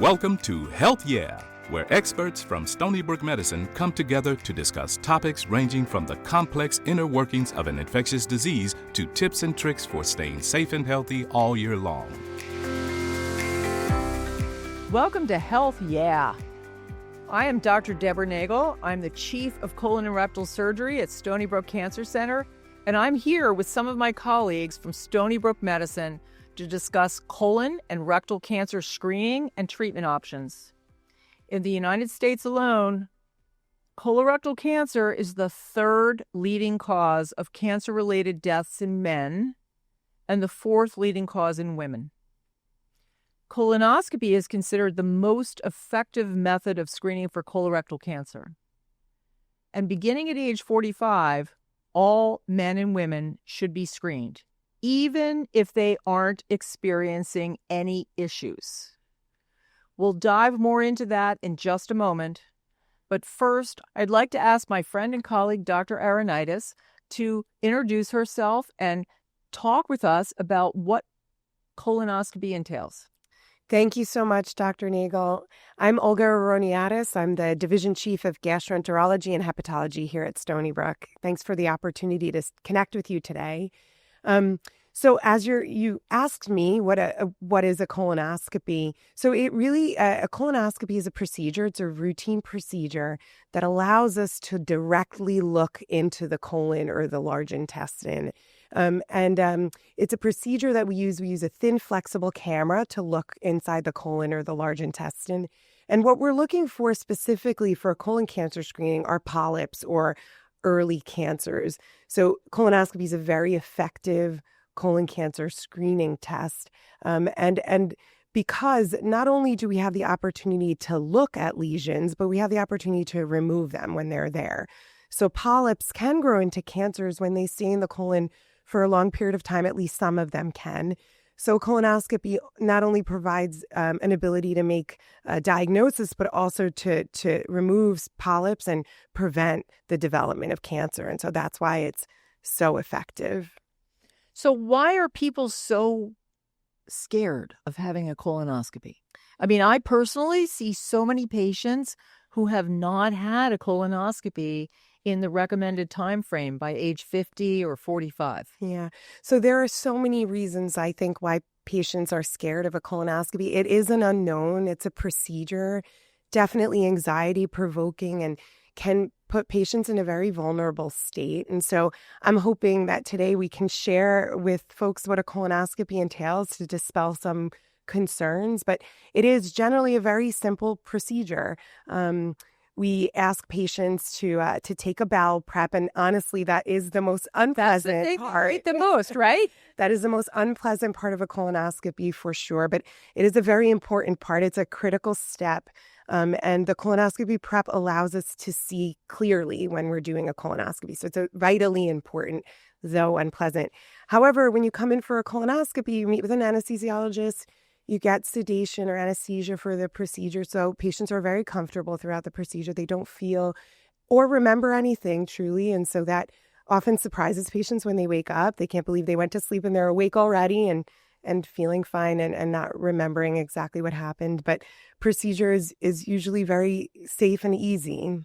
Welcome to Health Yeah, where experts from Stony Brook Medicine come together to discuss topics ranging from the complex inner workings of an infectious disease to tips and tricks for staying safe and healthy all year long. Welcome to Health Yeah. I am Dr. Deborah Nagel. I'm the Chief of Colon and Rectal Surgery at Stony Brook Cancer Center, and I'm here with some of my colleagues from Stony Brook Medicine to discuss colon and rectal cancer screening and treatment options. In the United States alone, colorectal cancer is the third leading cause of cancer-related deaths in men and the fourth leading cause in women. Colonoscopy is considered the most effective method of screening for colorectal cancer. And beginning at age 45, all men and women should be screened, even if they aren't experiencing any issues. We'll dive more into that in just a moment. But first, I'd like to ask my friend and colleague, Dr. Aronitis, to introduce herself and talk with us about what colonoscopy entails. Thank you so much, Dr. Nagel. I'm Olga Aronitis. I'm the Division Chief of Gastroenterology and Hepatology here at Stony Brook. Thanks for the opportunity to connect with you today. So as you asked me, what is a colonoscopy? So it really, a colonoscopy is a procedure. It's a routine procedure that allows us to directly look into the colon or the large intestine. It's a procedure that we use. We use a thin, flexible camera to look inside the colon or the large intestine. And what we're looking for specifically for colon cancer screening are polyps or early cancers. So colonoscopy is a very effective colon cancer screening test. And because not only do we have the opportunity to look at lesions, but we have the opportunity to remove them when they're there. So polyps can grow into cancers when they stay in the colon for a long period of time. At least some of them can. So colonoscopy not only provides an ability to make a diagnosis, but also to remove polyps and prevent the development of cancer. And so that's why it's so effective. So why are people so scared of having a colonoscopy? I mean, I personally see so many patients who have not had a colonoscopy in the recommended time frame by age 50 or 45. Yeah. So there are so many reasons, I think, why patients are scared of a colonoscopy. It is an unknown. It's a procedure, definitely anxiety provoking, and can put patients in a very vulnerable state. And so I'm hoping that today we can share with folks what a colonoscopy entails to dispel some concerns. But it is generally a very simple procedure. We ask patients to take a bowel prep, and honestly, that is the most unpleasant part. The most, right? That is the most unpleasant part of a colonoscopy for sure, but it is a very important part. It's a critical step, and the colonoscopy prep allows us to see clearly when we're doing a colonoscopy. So it's vitally important, though unpleasant. However, when you come in for a colonoscopy, you meet with an anesthesiologist. You get sedation or anesthesia for the procedure, so patients are very comfortable throughout the procedure. They don't feel or remember anything truly, and so that often surprises patients when they wake up. They can't believe they went to sleep and they're awake already and feeling fine and not remembering exactly what happened. But procedure is usually very safe and easy.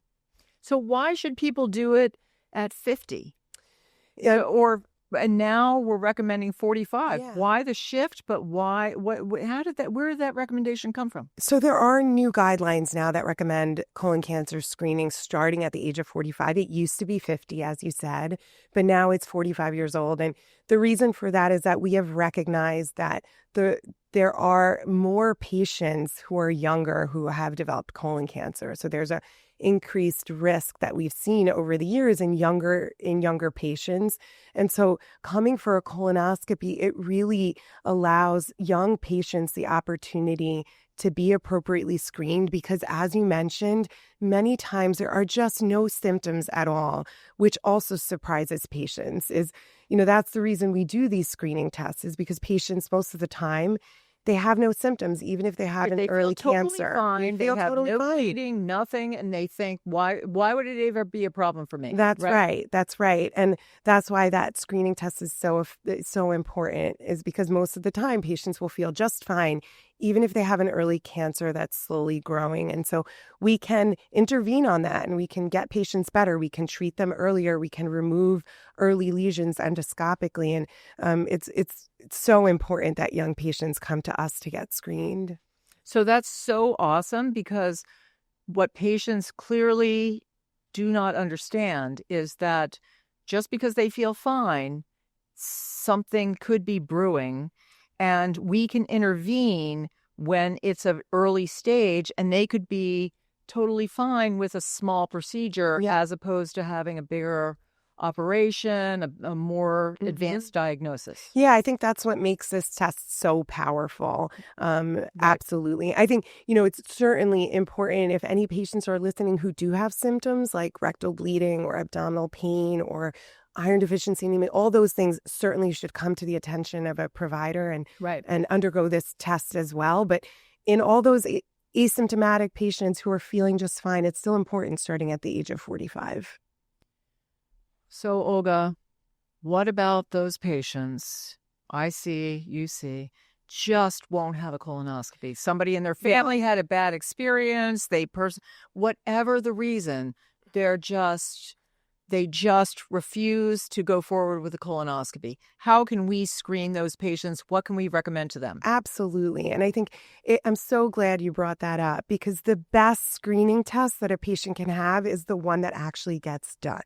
So why should people do it at 50? And now we're recommending 45. Yeah. Why the shift? But why? How did that? Where did that recommendation come from? So there are new guidelines now that recommend colon cancer screening starting at the age of 45. It used to be 50, as you said, but now it's 45 years old. And the reason for that is that we have recognized that there are more patients who are younger who have developed colon cancer. So there's a increased risk that we've seen over the years in younger patients. And so coming for a colonoscopy, it really allows young patients the opportunity to be appropriately screened because, as you mentioned, many times there are just no symptoms at all, which also surprises patients. That's the reason we do these screening tests, is because patients most of the time, they have no symptoms, even if they have an early cancer. Fine. They have no bleeding, nothing, and they think, why would it ever be a problem for me? That's right. That's right. And that's why that screening test is so important, is because most of the time patients will feel just fine, even if they have an early cancer that's slowly growing. And so we can intervene on that and we can get patients better. We can treat them earlier. We can remove early lesions endoscopically. And it's so important that young patients come to us to get screened. So that's so awesome, because what patients clearly do not understand is that just because they feel fine, something could be brewing, and we can intervene when it's an early stage, and they could be totally fine with a small procedure as opposed to having a bigger operation, a more advanced diagnosis. Yeah, I think that's what makes this test so powerful. Absolutely. I think, it's certainly important if any patients are listening who do have symptoms like rectal bleeding or abdominal pain or iron deficiency anemia, all those things certainly should come to the attention of a provider and undergo this test as well. But in all those asymptomatic patients who are feeling just fine, it's still important starting at the age of 45. So, Olga, what about those patients I see, you see, just won't have a colonoscopy? Somebody in their family had a bad experience. Whatever the reason, they just refuse to go forward with a colonoscopy. How can we screen those patients? What can we recommend to them? Absolutely. And I think I'm so glad you brought that up, because the best screening test that a patient can have is the one that actually gets done.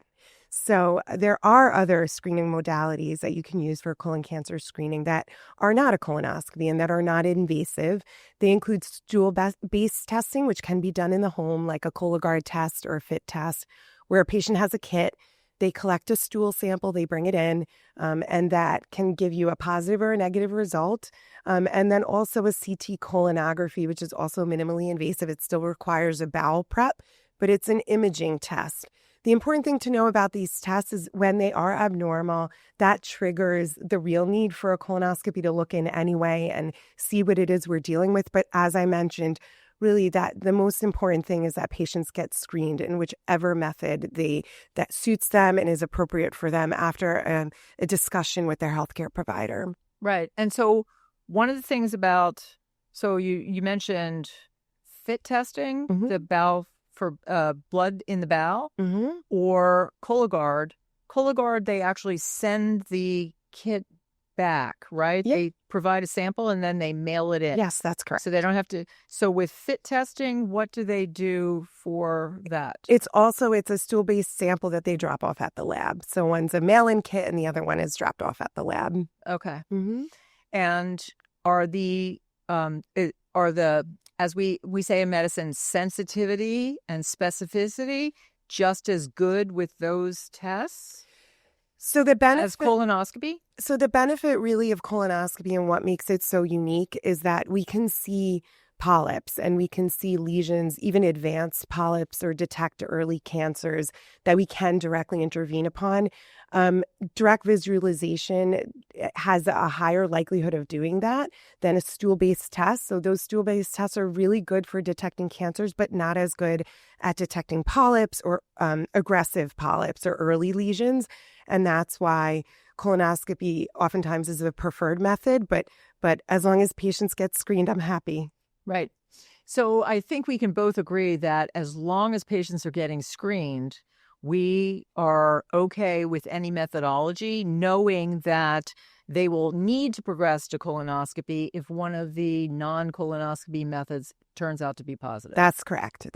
So there are other screening modalities that you can use for colon cancer screening that are not a colonoscopy and that are not invasive. They include stool-based testing, which can be done in the home, like a Cologuard test or a FIT test, where a patient has a kit. They collect a stool sample, they bring it in, and that can give you a positive or a negative result. And then also a CT colonography, which is also minimally invasive. It still requires a bowel prep, but it's an imaging test. The important thing to know about these tests is when they are abnormal, that triggers the real need for a colonoscopy to look in anyway and see what it is we're dealing with. But as I mentioned, really that the most important thing is that patients get screened in whichever method that suits them and is appropriate for them after a discussion with their healthcare provider. Right. And so one of the things so you mentioned FIT testing, the bowel for blood in the bowel, or Cologuard. Cologuard, they actually send the kit back, right? Yep. They provide a sample and then they mail it in. Yes, that's correct. So they don't have to. So with FIT testing, what do they do for that? It's a stool-based sample that they drop off at the lab. So one's a mail-in kit and the other one is dropped off at the lab. Okay. And are the as we say in medicine, sensitivity and specificity just as good with those tests? So the benefit as colonoscopy? So the benefit really of colonoscopy and what makes it so unique is that we can see polyps and we can see lesions, even advanced polyps, or detect early cancers that we can directly intervene upon. Direct visualization has a higher likelihood of doing that than a stool-based test. So those stool-based tests are really good for detecting cancers, but not as good at detecting polyps or aggressive polyps or early lesions. And that's why colonoscopy oftentimes is a preferred method. But as long as patients get screened, I'm happy. Right. So I think we can both agree that as long as patients are getting screened, we are okay with any methodology, knowing that they will need to progress to colonoscopy if one of the non-colonoscopy methods turns out to be positive. That's correct.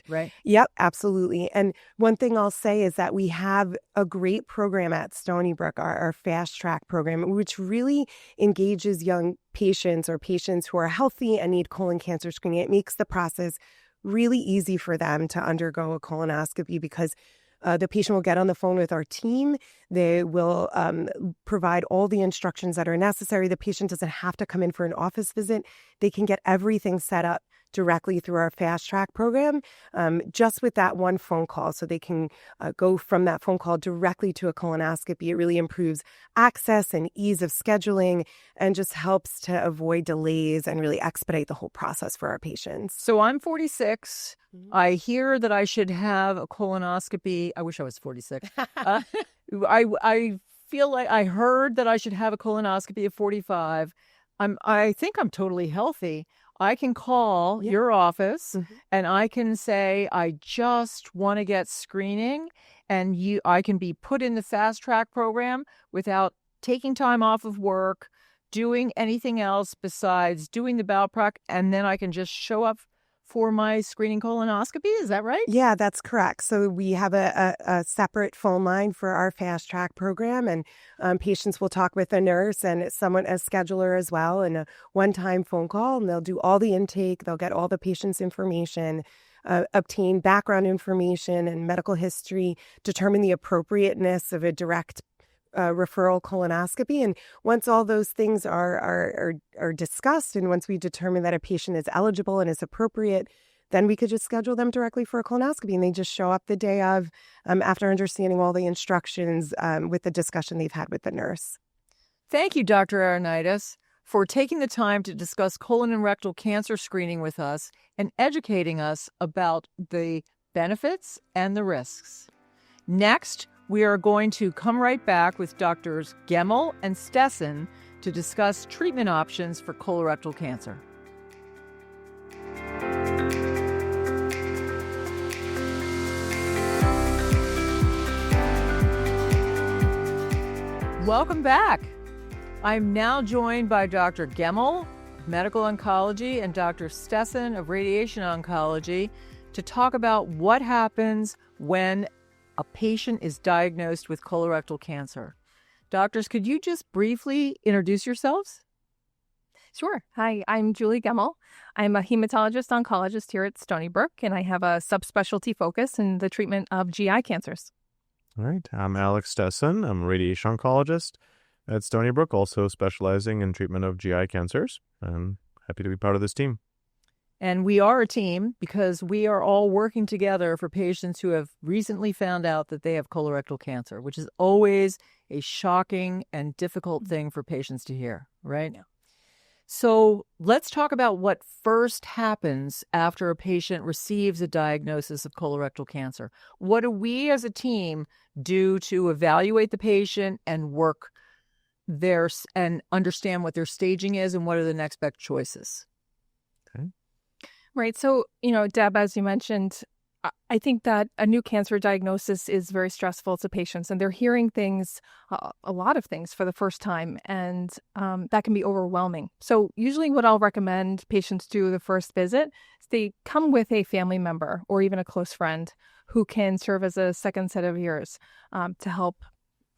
Right? Yep, absolutely. And one thing I'll say is that we have a great program at Stony Brook, our fast track program, which really engages young patients or patients who are healthy and need colon cancer screening. It makes the process really easy for them to undergo a colonoscopy because the patient will get on the phone with our team. They will provide all the instructions that are necessary. The patient doesn't have to come in for an office visit. They can get everything set up directly through our fast track program just with that one phone call. So they can go from that phone call directly to a colonoscopy. It really improves access and ease of scheduling and just helps to avoid delays and really expedite the whole process for our patients. So I'm 46. I hear that I should have a colonoscopy. I wish I was 46. I feel like I heard that I should have a colonoscopy at 45. I think I'm totally healthy. I can call your office and I can say, I just want to get screening, and I can be put in the fast track program without taking time off of work, doing anything else besides doing the bowel prac, and then I can just show up for my screening colonoscopy. Is that right? Yeah, that's correct. So we have a separate phone line for our fast track program, and patients will talk with a nurse and a scheduler as well, and a one-time phone call, and they'll do all the intake. They'll get all the patient's information, obtain background information and medical history, determine the appropriateness of a direct referral colonoscopy. And once all those things are discussed, and once we determine that a patient is eligible and is appropriate, then we could just schedule them directly for a colonoscopy, and they just show up the day of, after understanding all the instructions with the discussion they've had with the nurse. Thank you, Dr. Aronitis, for taking the time to discuss colon and rectal cancer screening with us and educating us about the benefits and the risks. Next, we are going to come right back with Drs. Gemmel and Stessen to discuss treatment options for colorectal cancer. Welcome back. I'm now joined by Dr. Gemmel of Medical Oncology and Dr. Stessen of Radiation Oncology to talk about what happens when a patient is diagnosed with colorectal cancer. Doctors, could you just briefly introduce yourselves? Sure. Hi, I'm Julie Gemmel. I'm a hematologist oncologist here at Stony Brook, and I have a subspecialty focus in the treatment of GI cancers. All right. I'm Alex Stessen. I'm a radiation oncologist at Stony Brook, also specializing in treatment of GI cancers. I'm happy to be part of this team. And we are a team because we are all working together for patients who have recently found out that they have colorectal cancer, which is always a shocking and difficult thing for patients to hear, right? Yeah. So let's talk about what first happens after a patient receives a diagnosis of colorectal cancer. What do we as a team do to evaluate the patient and work and understand what their staging is and what are the next best choices? Okay. Right. So, Deb, as you mentioned, I think that a new cancer diagnosis is very stressful to patients, and they're hearing things, a lot of things for the first time, and that can be overwhelming. So usually what I'll recommend patients do the first visit is they come with a family member or even a close friend who can serve as a second set of ears to help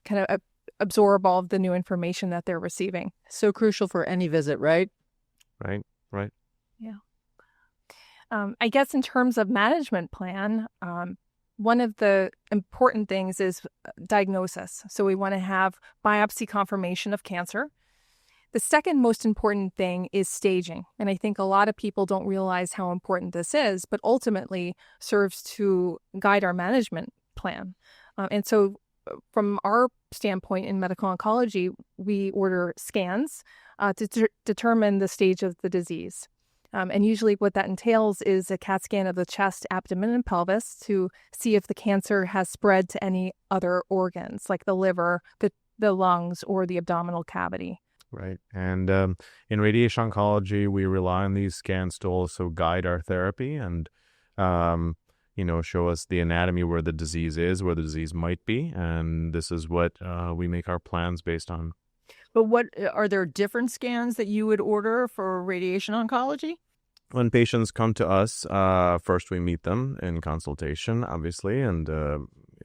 kind of absorb all of the new information that they're receiving. So crucial for any visit, right? Right. Yeah. I guess in terms of management plan, one of the important things is diagnosis. So we want to have biopsy confirmation of cancer. The second most important thing is staging. And I think a lot of people don't realize how important this is, but ultimately serves to guide our management plan. And so from our standpoint in medical oncology, we order scans to determine the stage of the disease. And usually what that entails is a CAT scan of the chest, abdomen, and pelvis to see if the cancer has spread to any other organs, like the liver, the lungs, or the abdominal cavity. Right. And in radiation oncology, we rely on these scans to also guide our therapy and, show us the anatomy where the disease is, where the disease might be. And this is what we make our plans based on. But what are there different scans that you would order for radiation oncology? When patients come to us, first we meet them in consultation, obviously, and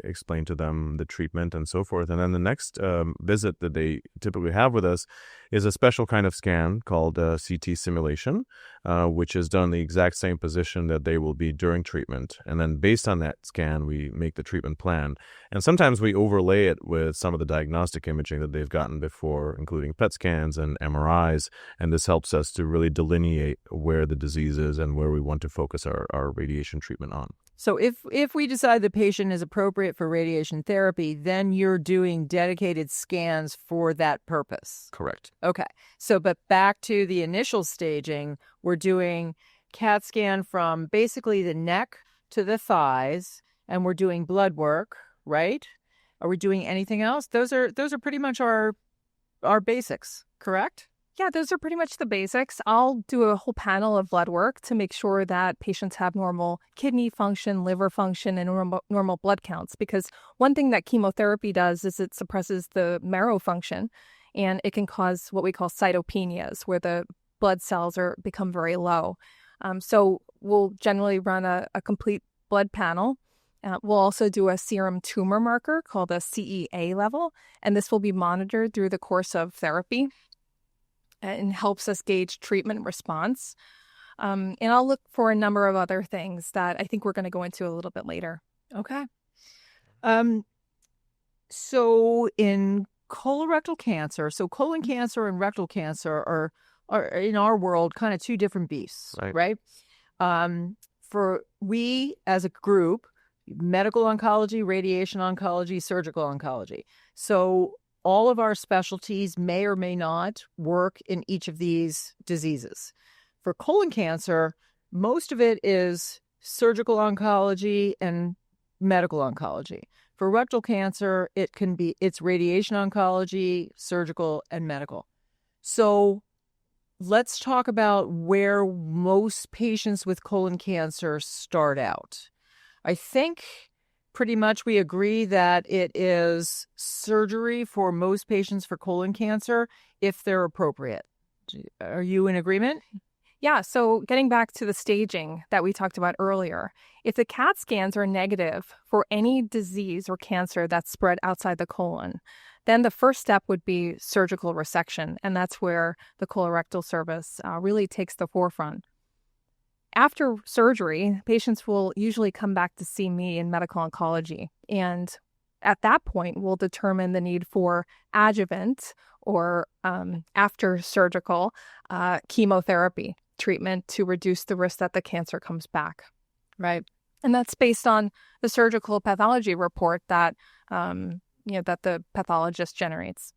explain to them the treatment and so forth. And then the next visit that they typically have with us is a special kind of scan called CT simulation, which is done in the exact same position that they will be during treatment. And then based on that scan, we make the treatment plan. And sometimes we overlay it with some of the diagnostic imaging that they've gotten before, including PET scans and MRIs. And this helps us to really delineate where the disease is and where we want to focus our radiation treatment on. So if we decide the patient is appropriate for radiation therapy, then you're doing dedicated scans for that purpose. Correct. Okay. So, but back to the initial staging, we're doing CAT scan from basically the neck to the thighs, and we're doing blood work, right? Are we doing anything else? Those are pretty much our basics, correct? Yeah, those are pretty much the basics. I'll do a whole panel of blood work to make sure that patients have normal kidney function, liver function, and normal blood counts. Because one thing that chemotherapy does is it suppresses the marrow function, and it can cause what we call cytopenias, where the blood cells become very low. So we'll generally run a complete blood panel. We'll also do a serum tumor marker called a CEA level, and this will be monitored through the course of therapy and helps us gauge treatment response. And I'll look for a number of other things that I think we're going to go into a little bit later. Okay. So in colorectal cancer, so colon cancer and rectal cancer are in our world kind of two different beasts, right? For we as a group, medical oncology, radiation oncology, surgical oncology. So all of our specialties may or may not work in each of these diseases. For colon cancer, most of it is surgical oncology and medical oncology. For rectal cancer, it's radiation oncology, surgical, and medical. So let's talk about where most patients with colon cancer start out. I think pretty much we agree that it is surgery for most patients for colon cancer if they're appropriate. Are you in agreement? Yeah, so getting back to the staging that we talked about earlier, if the CAT scans are negative for any disease or cancer that's spread outside the colon, then the first step would be surgical resection, and that's where the colorectal service really takes the forefront. After surgery, patients will usually come back to see me in medical oncology. And at that point, we'll determine the need for adjuvant or after surgical chemotherapy treatment to reduce the risk that the cancer comes back. Right. And that's based on the surgical pathology report that, that the pathologist generates.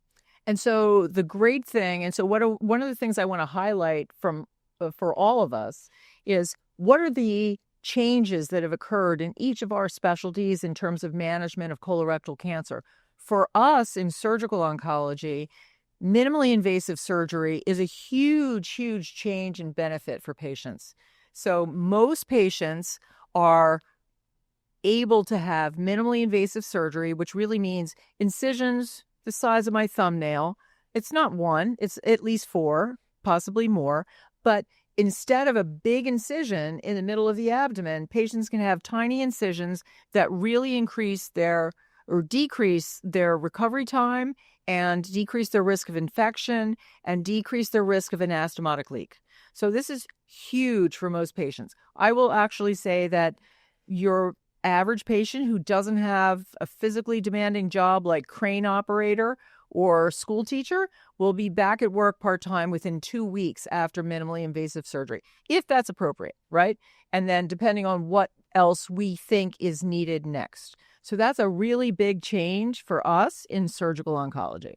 And so the great thing, and so one of the things I want to highlight for all of us is what are the changes that have occurred in each of our specialties in terms of management of colorectal cancer. For us in surgical oncology, minimally invasive surgery is a huge, huge change and benefit for patients. So most patients are able to have minimally invasive surgery, which really means incisions the size of my thumbnail. It's not one, it's at least 4, possibly more, but instead of a big incision in the middle of the abdomen, patients can have tiny incisions that really decrease their recovery time and decrease their risk of infection and decrease their risk of anastomotic leak. So this is huge for most patients. I will actually say that your average patient who doesn't have a physically demanding job like crane operator or school teacher will be back at work part-time within 2 weeks after minimally invasive surgery, if that's appropriate, right? And then depending on what else we think is needed next. So that's a really big change for us in surgical oncology.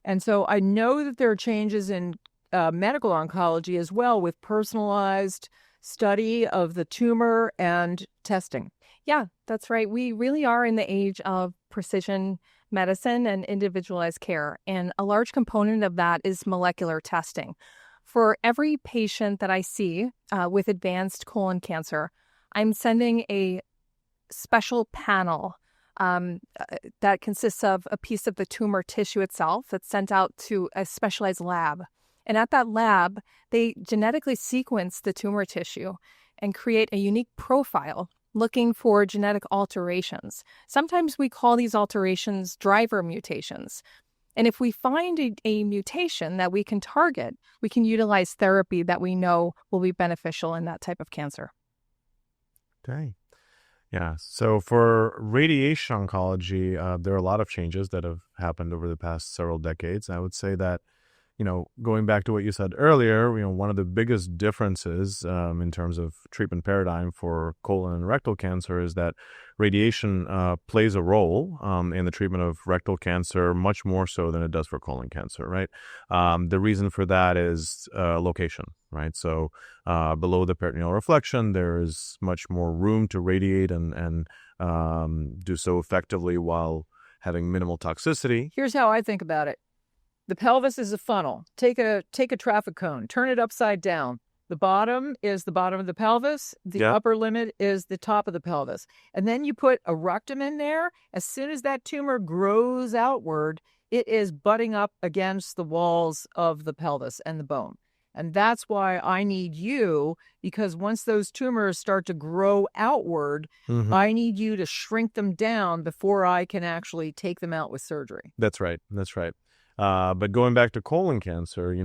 And so I know that there are changes in medical oncology as well with personalized study of the tumor and testing. Yeah, that's right. We really are in the age of precision medicine and individualized care. And a large component of that is molecular testing. For every patient that I see with advanced colon cancer, I'm sending a special panel that consists of a piece of the tumor tissue itself that's sent out to a specialized lab. And at that lab, they genetically sequence the tumor tissue and create a unique profile looking for genetic alterations. Sometimes we call these alterations driver mutations. And if we find a mutation that we can target, we can utilize therapy that we know will be beneficial in that type of cancer. Okay. Yeah. So for radiation oncology, there are a lot of changes that have happened over the past several decades. I would say that, going back to what you said earlier, one of the biggest differences in terms of treatment paradigm for colon and rectal cancer is that radiation plays a role in the treatment of rectal cancer much more so than it does for colon cancer, right? The reason for that is location, right? So below the peritoneal reflection, there is much more room to radiate and do so effectively while having minimal toxicity. Here's how I think about it. the pelvis is a funnel. Take a traffic cone, turn it upside down. The bottom is the bottom of the pelvis. The upper limit is the top of the pelvis. And then you put a rectum in there. As soon as that tumor grows outward, it is butting up against the walls of the pelvis and the bone. And that's why I need you, because once those tumors start to grow outward, I need you to shrink them down before I can actually take them out with surgery. That's right. But going back to colon cancer,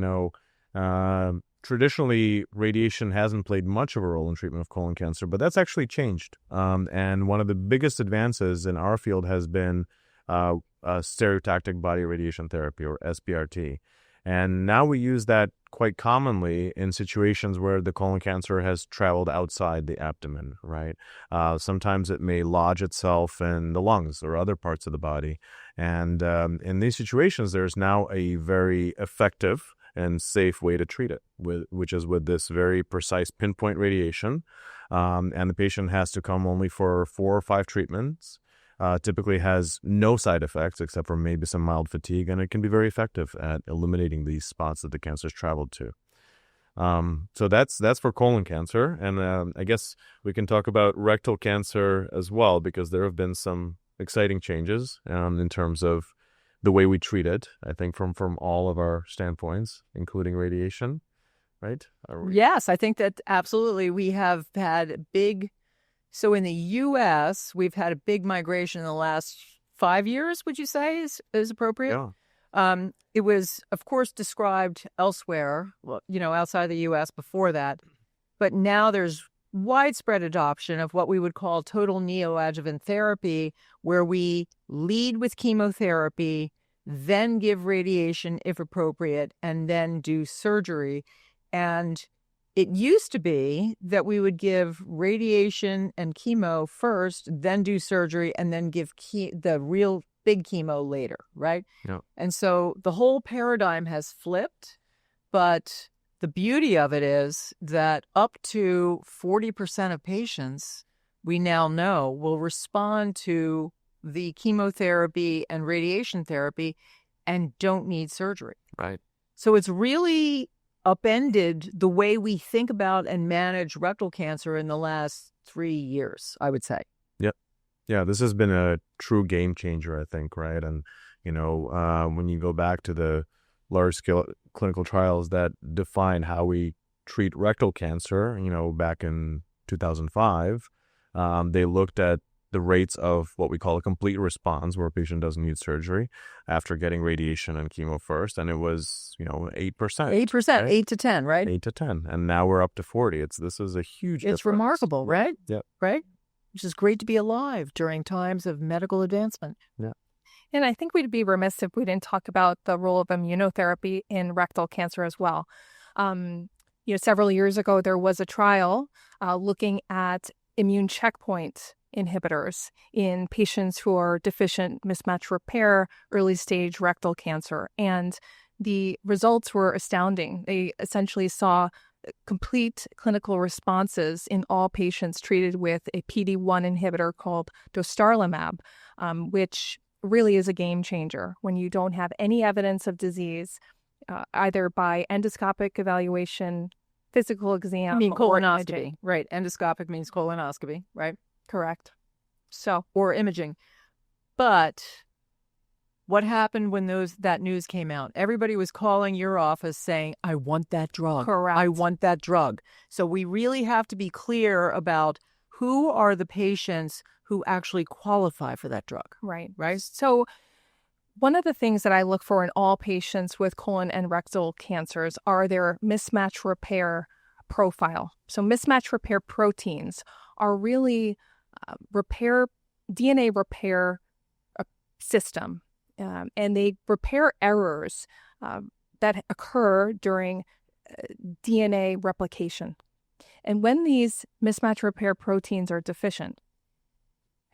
traditionally, radiation hasn't played much of a role in treatment of colon cancer, but that's actually changed. And one of the biggest advances in our field has been stereotactic body radiation therapy, or SBRT. And now we use that quite commonly in situations where the colon cancer has traveled outside the abdomen, right? Sometimes it may lodge itself in the lungs or other parts of the body. And in these situations, there's now a very effective and safe way to treat it, which is with this very precise pinpoint radiation. And the patient has to come only for 4 or 5 treatments. Typically has no side effects except for maybe some mild fatigue, and it can be very effective at eliminating these spots that the cancer's traveled to. So that's for colon cancer. And I guess we can talk about rectal cancer as well, because there have been some exciting changes in terms of the way we treat it, I think, from all of our standpoints, including radiation, right? Yes, I think that absolutely. We have had so in the U.S., we've had a big migration in the last 5 years, would you say is appropriate? Yeah. It was, of course, described elsewhere, outside the U.S. before that. But now there's widespread adoption of what we would call total neoadjuvant therapy, where we lead with chemotherapy, then give radiation if appropriate, and then do surgery. And it used to be that we would give radiation and chemo first, then do surgery, and then give the real big chemo later, right? Yeah. And so the whole paradigm has flipped, but the beauty of it is that up to 40% of patients we now know will respond to the chemotherapy and radiation therapy and don't need surgery. Right. So it's really upended the way we think about and manage rectal cancer in the last 3 years, I would say. Yep. Yeah, this has been a true game changer, I think, right? And, when you go back to the large-scale clinical trials that define how we treat rectal cancer, back in 2005, they looked at the rates of what we call a complete response, where a patient doesn't need surgery after getting radiation and chemo first, and it was 8%. 8%, right? 8 to 10, right? 8 to 10, and now we're up to 40. This is a huge difference. It's remarkable, right? Yeah. Right? Which is great to be alive during times of medical advancement. Yeah. And I think we'd be remiss if we didn't talk about the role of immunotherapy in rectal cancer as well. Several years ago, there was a trial looking at immune checkpoint inhibitors in patients who are deficient mismatch repair, early stage rectal cancer. And the results were astounding. They essentially saw complete clinical responses in all patients treated with a PD-1 inhibitor called dostarlimab, which really is a game changer when you don't have any evidence of disease, either by endoscopic evaluation, physical exam, I mean, or colonoscopy, imaging. right? Endoscopic means colonoscopy, right? Correct. So, or imaging. But what happened when that news came out? Everybody was calling your office saying, I want that drug. Correct. I want that drug. So we really have to be clear about who are the patients who actually qualify for that drug. Right. Right? So one of the things that I look for in all patients with colon and rectal cancers are their mismatch repair profile. So mismatch repair proteins are really DNA repair system, and they repair errors that occur during DNA replication. And when these mismatch repair proteins are deficient,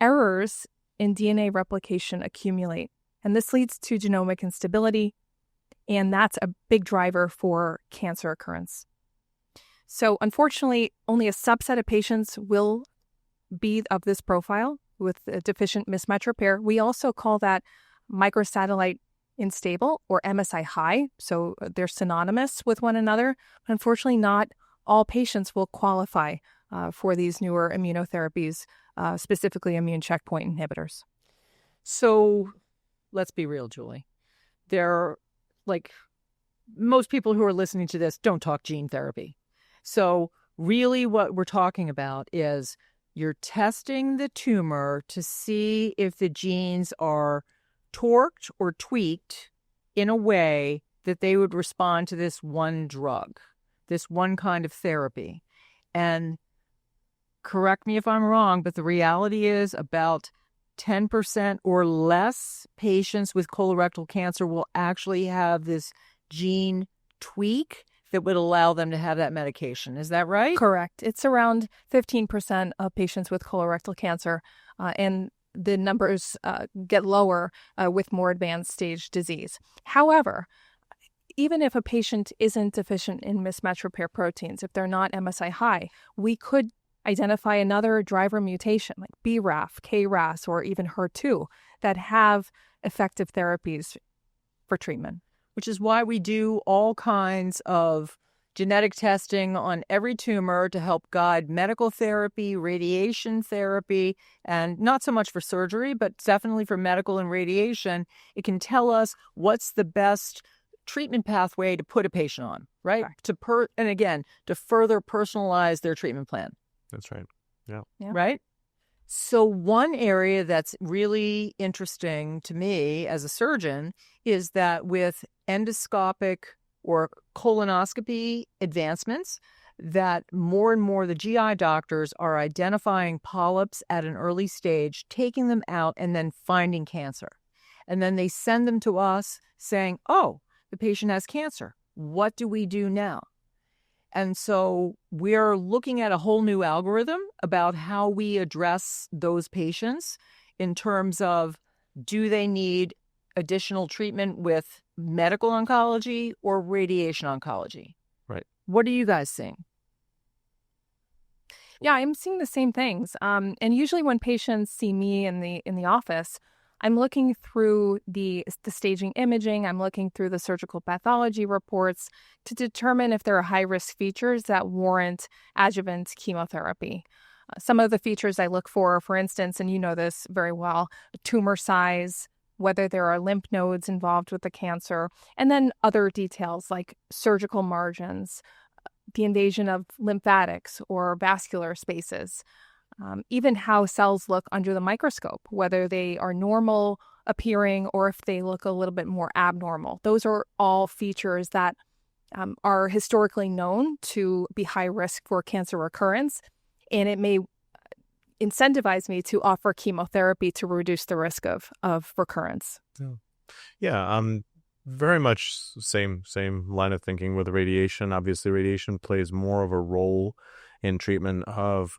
errors in DNA replication accumulate, and this leads to genomic instability, and that's a big driver for cancer occurrence. So unfortunately, only a subset of patients will be of this profile with a deficient mismatch repair. We also call that microsatellite unstable or MSI high, so they're synonymous with one another. But unfortunately, not all patients will qualify for these newer immunotherapies, specifically immune checkpoint inhibitors. So let's be real, Julie. Most people who are listening to this don't talk gene therapy. So really what we're talking about is you're testing the tumor to see if the genes are torqued or tweaked in a way that they would respond to this one drug, this one kind of therapy. And correct me if I'm wrong, but the reality is about 10% or less patients with colorectal cancer will actually have this gene tweak that would allow them to have that medication. Is that right? Correct. It's around 15% of patients with colorectal cancer, and the numbers get lower with more advanced stage disease. However, even if a patient isn't deficient in mismatch repair proteins, if they're not MSI high, we could identify another driver mutation like BRAF, KRAS, or even HER2 that have effective therapies for treatment. Which is why we do all kinds of genetic testing on every tumor to help guide medical therapy, radiation therapy, and not so much for surgery, but definitely for medical and radiation. It can tell us what's the best treatment pathway to put a patient on, right? Correct. And again, to further personalize their treatment plan. That's right. Yeah. Right? So one area that's really interesting to me as a surgeon is that with endoscopic or colonoscopy advancements, that more and more the GI doctors are identifying polyps at an early stage, taking them out, and then finding cancer. And then they send them to us saying, oh, the patient has cancer. What do we do now? And so we're looking at a whole new algorithm about how we address those patients in terms of, do they need additional treatment with medical oncology or radiation oncology? Right. What are you guys seeing? Yeah, I'm seeing the same things. And usually when patients see me in the office, I'm looking through the staging imaging, I'm looking through the surgical pathology reports to determine if there are high-risk features that warrant adjuvant chemotherapy. Some of the features I look for instance, and you know this very well, tumor size, whether there are lymph nodes involved with the cancer, and then other details like surgical margins, the invasion of lymphatics or vascular spaces. Even how cells look under the microscope, whether they are normal appearing or if they look a little bit more abnormal. Those are all features that are historically known to be high risk for cancer recurrence, and it may incentivize me to offer chemotherapy to reduce the risk of recurrence. Yeah, very much same line of thinking with radiation. Obviously, radiation plays more of a role in treatment of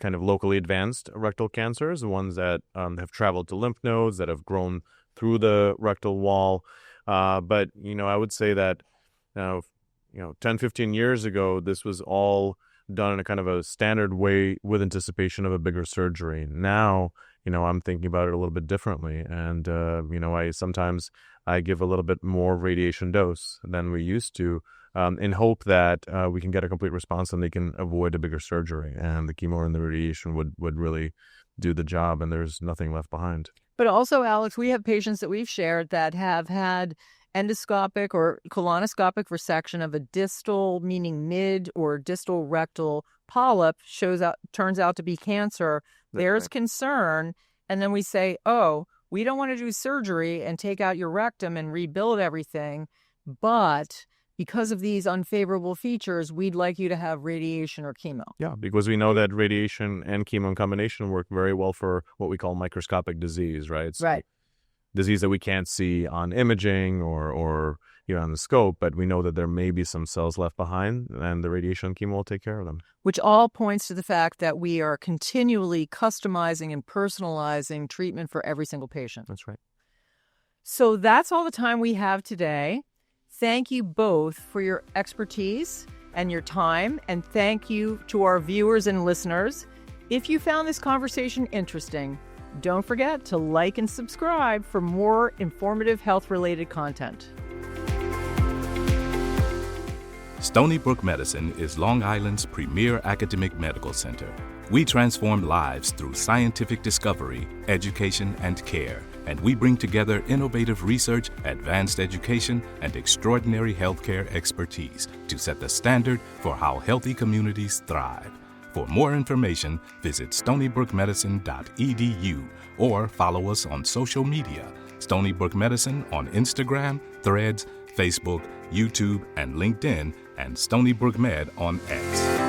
kind of locally advanced rectal cancers, the ones that have traveled to lymph nodes, that have grown through the rectal wall. But, I would say that, 10, 15 years ago, this was all done in a kind of a standard way with anticipation of a bigger surgery. Now, I'm thinking about it a little bit differently. And, I give a little bit more radiation dose than we used to, in hope that we can get a complete response and they can avoid a bigger surgery. And the chemo and the radiation would really do the job, and there's nothing left behind. But also, Alex, we have patients that we've shared that have had endoscopic or colonoscopic resection of a distal, meaning mid or distal rectal polyp, turns out to be cancer. There's right. Concern. And then we say, oh, we don't want to do surgery and take out your rectum and rebuild everything, but because of these unfavorable features, we'd like you to have radiation or chemo. Yeah, because we know that radiation and chemo in combination work very well for what we call microscopic disease, right? Right. Disease that we can't see on imaging or on the scope, but we know that there may be some cells left behind, and the radiation and chemo will take care of them. Which all points to the fact that we are continually customizing and personalizing treatment for every single patient. That's right. So that's all the time we have today. Thank you both for your expertise and your time, and thank you to our viewers and listeners. If you found this conversation interesting, Don't forget to like and subscribe for more informative health-related content. Stony Brook Medicine is Long Island's premier academic medical center. We transform lives through scientific discovery, education, and care, and we bring together innovative research, advanced education, and extraordinary healthcare expertise to set the standard for how healthy communities thrive. For more information, visit stonybrookmedicine.edu or follow us on social media, Stony Brook Medicine on Instagram, Threads, Facebook, YouTube, and LinkedIn, and Stony Brook Med on X.